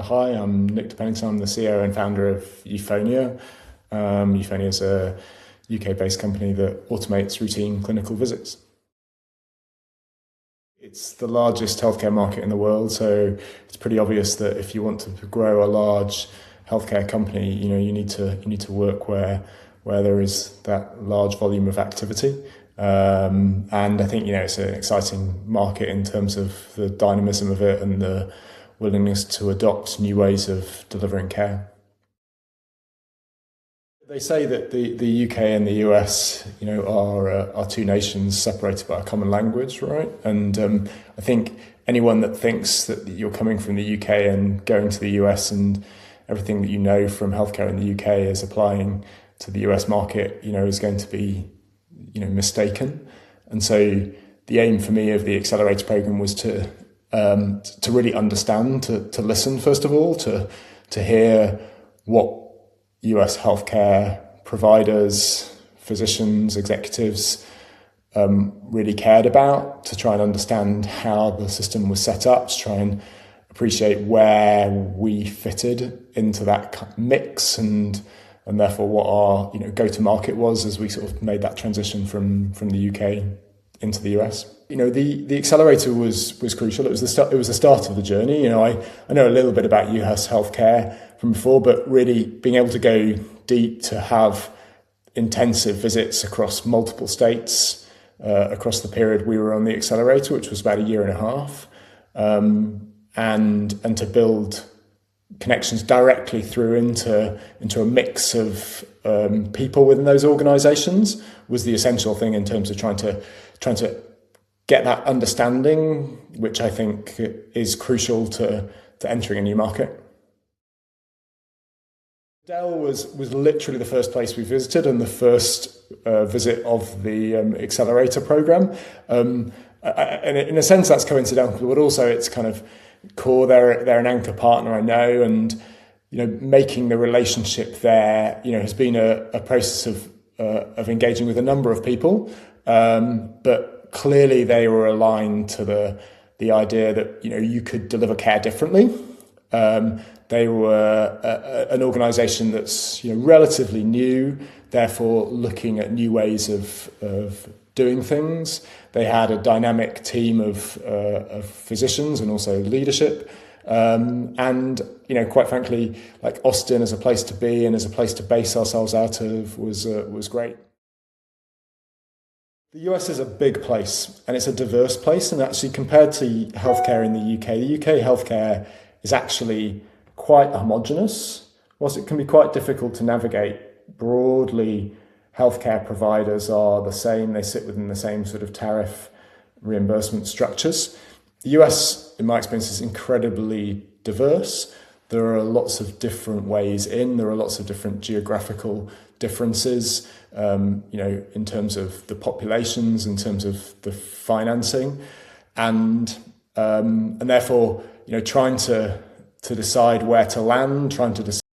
Hi, I'm Nick de Pennington. I'm the CEO and founder of Ufonia. Ufonia is a UK-based company that automates routine clinical visits. It's the largest healthcare market in the world, so it's pretty obvious that if you want to grow a large healthcare company, you need to work where there is that large volume of activity. And I think it's an exciting market in terms of the dynamism of it and the willingness to adopt new ways of delivering care. They say that the UK and the US, are two nations separated by a common language, right? And I think anyone that thinks that you're coming from the UK and going to the US and everything that you know from healthcare in the UK is applying to the US market, is going to be, mistaken. And so the aim for me of the Accelerator program was to really understand, to listen first of all, to hear what US healthcare providers, physicians, executives really cared about, to try and understand how the system was set up, to try and appreciate where we fitted into that mix and therefore what our go-to-market was as we sort of made that transition from the UK into the US. The accelerator was crucial. It was the start of the journey. I know a little bit about US healthcare from before, but really being able to go deep, to have intensive visits across multiple states across the period we were on the accelerator, which was about a year and a half, and to build connections directly through into a mix of people within those organizations was the essential thing in terms of trying to get that understanding, which I think is crucial to entering a new market. Dell was literally the first place we visited and the first visit of the accelerator program. And in a sense that's coincidental, but also it's kind of core. They're an anchor partner, I know, and making the relationship there has been a process of engaging with a number of people, but clearly they were aligned to the idea that you could deliver care differently. They were an organisation that's relatively new, therefore looking at new ways of doing things. They had a dynamic team of physicians and also leadership, and quite frankly, like Austin as a place to be and as a place to base ourselves out of was great. The US is a big place and it's a diverse place, and actually compared to healthcare in the UK healthcare is actually quite homogenous. Whilst it can be quite difficult to navigate, broadly healthcare providers are the same. They sit within the same sort of tariff reimbursement structures. The US, in my experience, is incredibly diverse. There are lots of different ways in. There are lots of different geographical differences, in terms of the populations, in terms of the financing, and therefore, trying to decide where to land, trying to decide